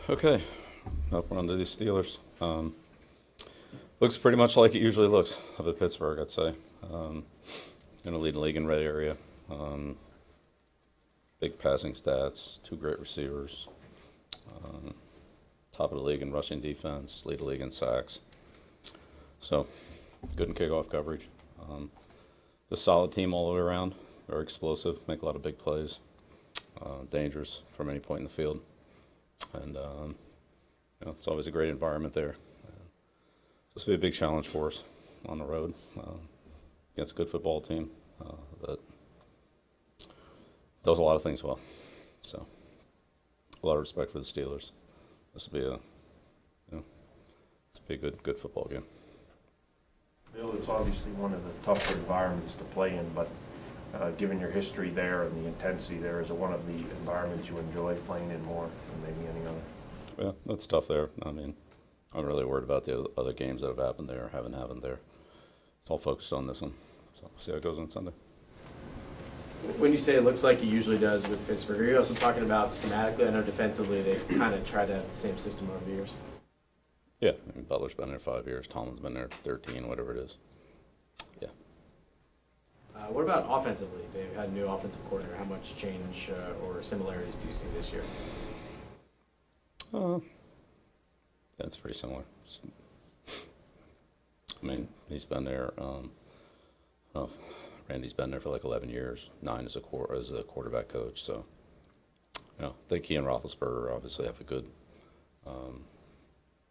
Okay, up on to the Steelers. Looks pretty much like it usually looks up at Pittsburgh, I'd say. Going to lead the league in red area. Big passing stats, two great receivers. Top of the league in rushing defense, lead the league in sacks. So, good in kickoff coverage. A solid team all the way around. Very explosive, make a lot of big plays. Dangerous from any point in the field. And it's always a great environment there. It's supposed to be a big challenge for us on the road against a good football team that does a lot of things well. So, a lot of respect for the Steelers. This will be a good football game. Bill, it's obviously one of the tougher environments to play in, but given your history there and the intensity there, is it one of the environments you enjoy playing in more than maybe any other? Yeah, that's tough there. I mean, I'm really worried about the other games that have happened there or haven't happened there. It's all focused on this one. So we'll see how it goes on Sunday. When you say it looks like he usually does with Pittsburgh, are you also talking about schematically? I know defensively they've kind of tried to have the same system over the years. Yeah, I mean, Butler's been there 5 years. Tomlin's been there 13, whatever it is. Yeah. What about offensively? They've had a new offensive coordinator. How much change or similarities do you see this year? That's pretty similar. I mean, he's been there. Randy's been there for like 11 years, 9 as a quarterback coach. So, I think he and Roethlisberger obviously have a good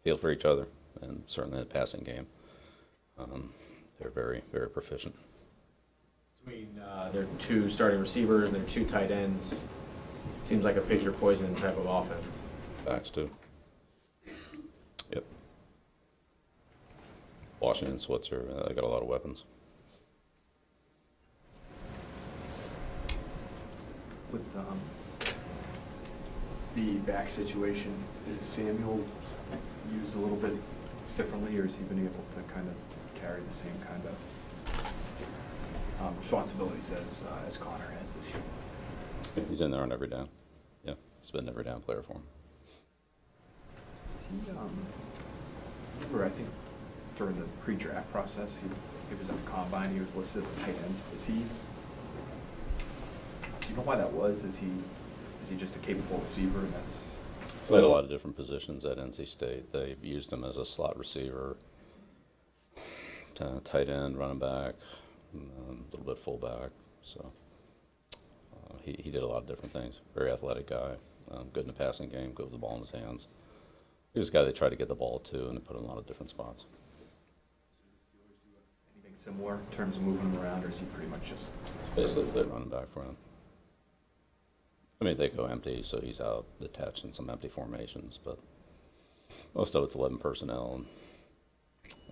feel for each other, and certainly the passing game. They're very, very proficient. Between their two starting receivers and their two tight ends, it seems like a pick your poison type of offense. Backs too. Yep. Washington, Switzer, they got a lot of weapons. With the back situation, is Samuel used a little bit differently, or has he been able to kind of carry the same kind of responsibilities as Connor has this year? Yeah, he's in there on every down. Yeah, he's been an every down player for him. Is he, remember, I think during the pre-draft process, he was at the combine, he was listed as a tight end. Do you know why that was? Is he just a capable receiver, and that's... Played a lot of different positions at NC State. They've used him as a slot receiver, tight end, running back, a little bit fullback. So he did a lot of different things. Very athletic guy, good in the passing game, good with the ball in his hands. He was a guy they tried to get the ball to, and they put in a lot of different spots. Anything similar in terms of moving him around, or is he pretty much just... It's basically played running back for him. I mean, they go empty, so he's out attached in some empty formations, but most of it's 11 personnel,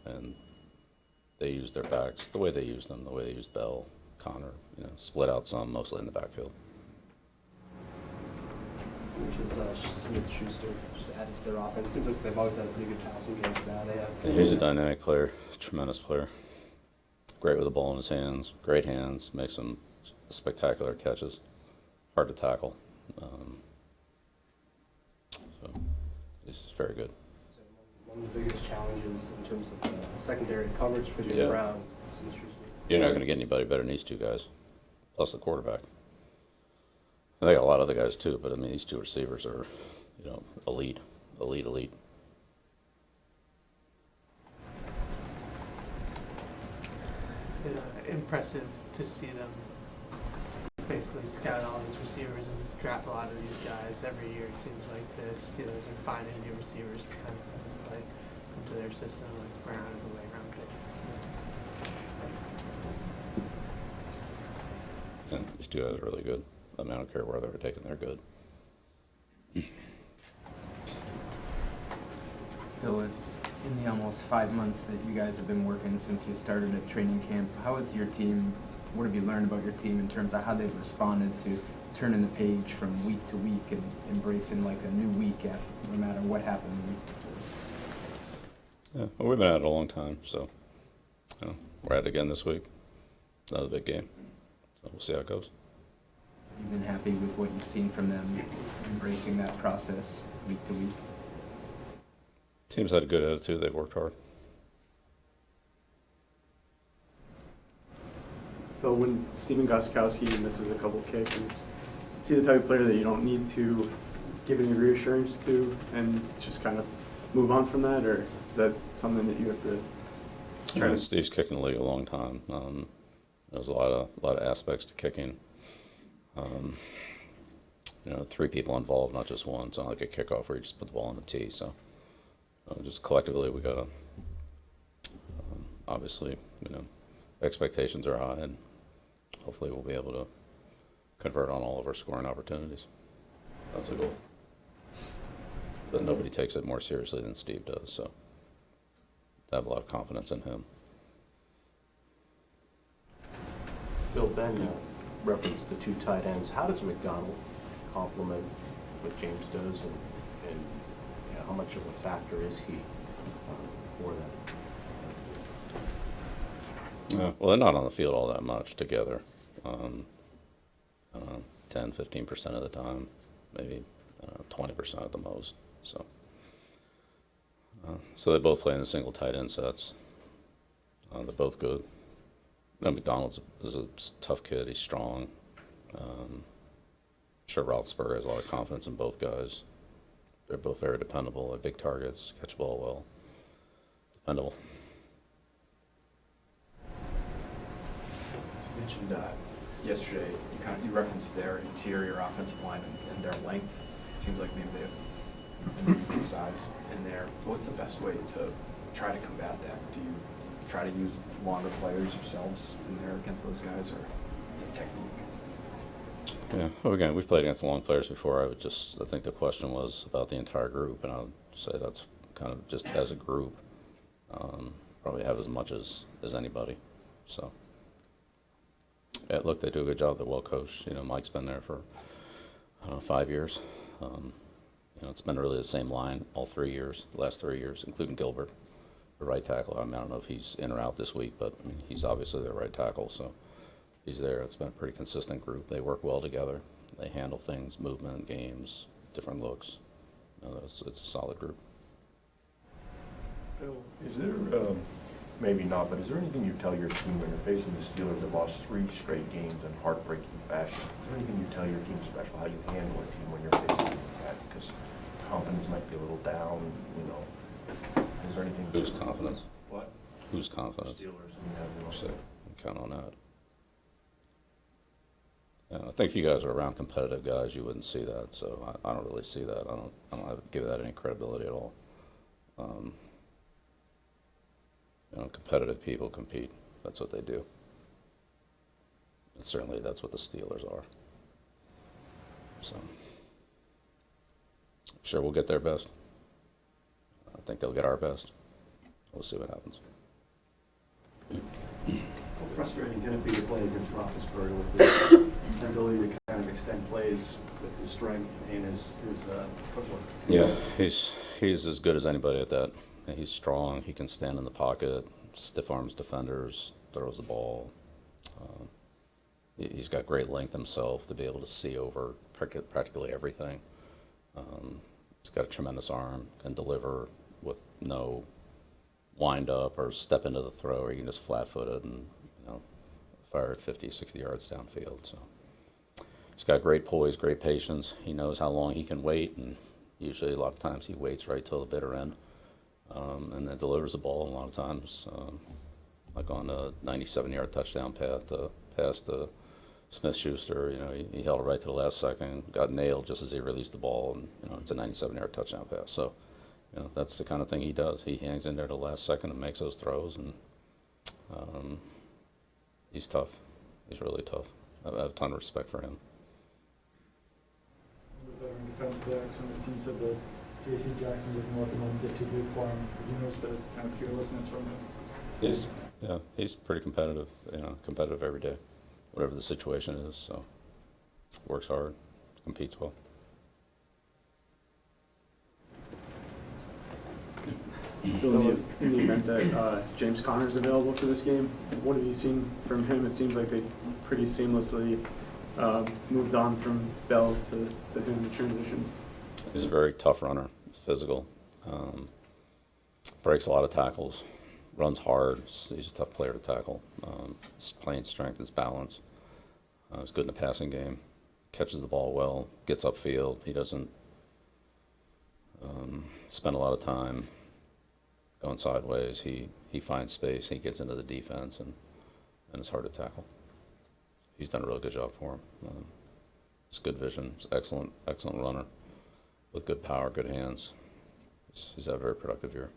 and they use their backs the way they use them, the way they used Bell, Connor, split out some, mostly in the backfield. Which is Smith-Schuster, just adding to their offense. Seems like they've always had a pretty good passing game for that. And he's a dynamic player, tremendous player. Great with the ball in his hands, great hands, makes some spectacular catches. Hard to tackle. So he's very good. So one of the biggest challenges in terms of secondary coverage, because Yeah. around Smith-Schuster. You're not going to get anybody better than these two guys, plus the quarterback. And they got a lot of other guys too, but I mean, these two receivers are, elite. Impressive to see them basically scout all these receivers and draft a lot of these guys every year. It seems like the Steelers are finding new receivers to kind of play into their system, like Brown as a late round pick. And these two guys are really good. I mean, I don't care where they're taken, they're good. Bill, in the almost 5 months that you guys have been working since you started at training camp, how has your team, what have you learned about your team in terms of how they've responded to turning the page from week to week and embracing like a new week no matter what happened the week before? Yeah, well, we've been at it a long time, so we're at it again this week. Another big game, so we'll see how it goes. You've been happy with what you've seen from them embracing that process week to week? Team's had a good attitude. They've worked hard. Bill, when Steven Gostkowski misses a couple kicks, is he the type of player that you don't need to give any reassurance to and just kind of move on from that, or is that something that you have to try to? Steve's kicking the league a long time. There's a lot of aspects to kicking. You know, 3 people involved, not just one. It's not like a kickoff where you just put the ball on the tee. So just collectively, we gotta obviously, you know, expectations are high, and hopefully we'll be able to convert on all of our scoring opportunities. That's the goal. But nobody takes it more seriously than Steve does, so I have a lot of confidence in him. Bill, Ben referenced the 2 tight ends. How does McDonald complement what James does, and you know, how much of a factor is he for that? Yeah, well, they're not on the field all that much together. 10, 15% of the time, maybe 20% at the most. So they both play in the single tight end sets. They're both good. No, McDonald's is a tough kid. He's strong. Sure, Roethlisberger has a lot of confidence in both guys. They're both very dependable. They're big targets, catch the ball well. Dependable. You mentioned yesterday, you referenced their interior offensive line and their length. It seems like maybe they have unusual size in there. What's the best way to try to combat that? Do you try to use longer players yourselves in there against those guys, or is it technique? Yeah, well, again, we've played against long players before. I think the question was about the entire group, and I would say that's kind of just as a group, probably have as much as anybody. So, yeah, look, they do a good job. They're well coached. You know, Mike's been there for, I don't know, 5 years. You know, it's been really the same line all 3 years, the last 3 years, including Gilbert, the right tackle. I mean, I don't know if he's in or out this week, but I mean, he's obviously their right tackle, so he's there. It's been a pretty consistent group. They work well together. They handle things, movement, games, different looks. You know, it's a solid group. Bill, is there, maybe not, but is there anything you tell your team when you're facing the Steelers that lost 3 straight games in heartbreaking fashion? Is there anything you tell your team special, how you handle a team when you're facing that? Because confidence might be a little down, you know. Is there anything? Whose confidence? What? Whose confidence? Steelers. I mean, So, count on that. I think if you guys are around competitive guys, you wouldn't see that. So I don't really see that. I don't give that any credibility at all. You know, competitive people compete. That's what they do. And certainly that's what the Steelers are. So, sure, we'll get their best. I think they'll get our best. We'll see what happens. How frustrating can it be to play against Roethlisberger with his ability to kind of extend plays with his strength and his footwork? Yeah, he's as good as anybody at that. He's strong. He can stand in the pocket, stiff arms defenders, throws the ball. He's got great length himself to be able to see over practically everything. He's got a tremendous arm, can deliver with no wind up or step into the throw, or you can just flat foot it and, you know, fire it 50, 60 yards downfield. So he's got great poise, great patience. He knows how long he can wait, and usually a lot of times he waits right till the bitter end, and then delivers the ball a lot of times, like on a 97-yard touchdown pass to Smith-Schuster. You know, he held it right to the last second, got nailed just as he released the ball, and, you know, it's a 97-yard touchdown pass. So, you know, that's the kind of thing he does. He hangs in there to the last second and makes those throws, and he's tough. He's really tough. I have a ton of respect for him. The veteran defensive backs on this team said that J.C. Jackson doesn't let them get too big for him. Did you notice that kind of fearlessness from him? He's pretty competitive. You know, competitive every day, whatever the situation is. So works hard, competes well. Bill, in the event that James Conner's available for this game, what have you seen from him? It seems like they pretty seamlessly moved on from Bell to him in transition. He's a very tough runner. He's physical. breaks a lot of tackles, runs hard. He's a tough player to tackle. His playing strength, his balance. He's good in the passing game. Catches the ball well, gets upfield. He doesn't spend a lot of time going sideways. He finds space. He gets into the defense, and it's hard to tackle. He's done a really good job for him. It's good vision. He's excellent runner with good power, good hands. He's had a very productive year.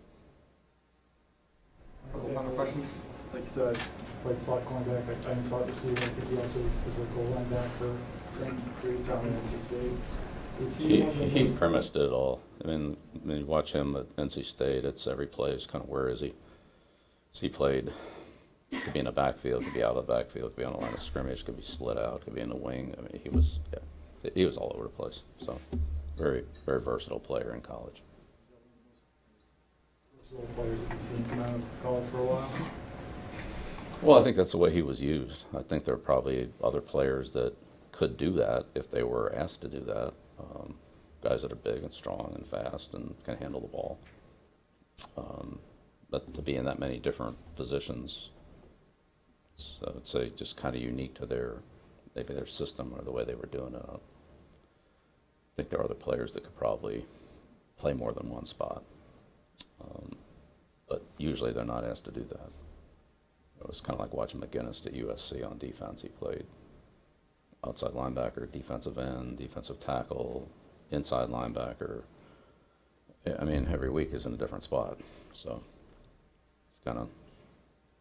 Final question. Like you said, played slot cornerback, I slot receiver. I think he also was a goal line back for great job at NC State. Is he one of the He most- pretty much did it all. I mean, when you watch him at NC State, it's every play is kind of where is he? So he played, could be in the backfield, could be out of the backfield, could be on the line of scrimmage, could be split out, could be in the wing. I mean, he was all over the place. So very, very versatile player in college. Those little players that you've seen come out of college for a while? Well, I think that's the way he was used. I think there are probably other players that could do that if they were asked to do that. Guys that are big and strong and fast and can handle the ball. But to be in that many different positions, I would say just kind of unique to maybe their system or the way they were doing it. I think there are other players that could probably play more than one spot. But usually they're not asked to do that. It was kind of like watching McGinnis at USC on defense. He played outside linebacker, defensive end, defensive tackle, inside linebacker. I mean, every week is in a different spot. So it's kind of,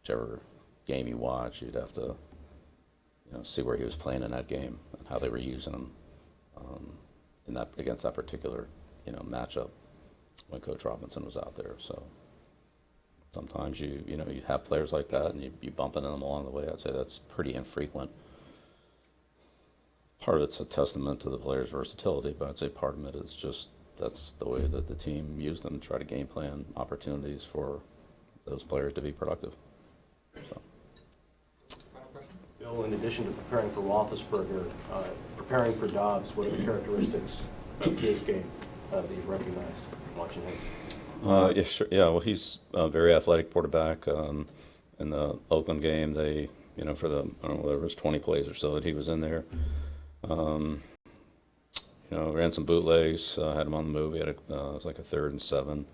whichever game you watch, you'd have to see where he was playing in that game and how they were using him against that particular matchup when Coach Robinson was out there. So sometimes you have players like that and you bump into them along the way. I'd say that's pretty infrequent. Part of it's a testament to the player's versatility, but I'd say part of it is just that's the way that the team used them to try to game plan opportunities for those players to be productive. So. Bill, in addition to preparing for Roethlisberger, preparing for Dobbs, what are the characteristics of his game that you've recognized watching him? Yeah, sure. Yeah, well, he's a very athletic quarterback. In the Oakland game, they, for the, I don't know, whatever it was 20 plays or so that he was in there. Ran some bootlegs, had him on the move. He had it was like a 3rd and 7. Had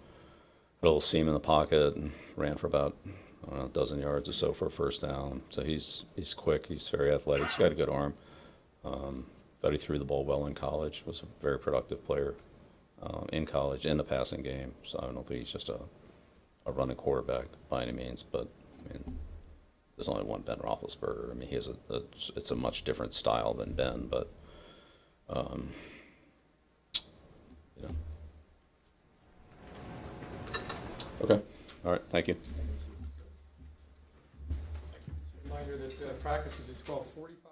a little seam in the pocket and ran for about a dozen yards or so for a first down. So he's quick. He's very athletic. He's got a good arm. Thought he threw the ball well in college. Was a very productive player in college in the passing game. So I don't think he's just a running quarterback by any means. But I mean, there's only one Ben Roethlisberger. I mean, he has it's a much different style than Ben, but Okay. All right. Thank you. Reminder that practice is at 12:45.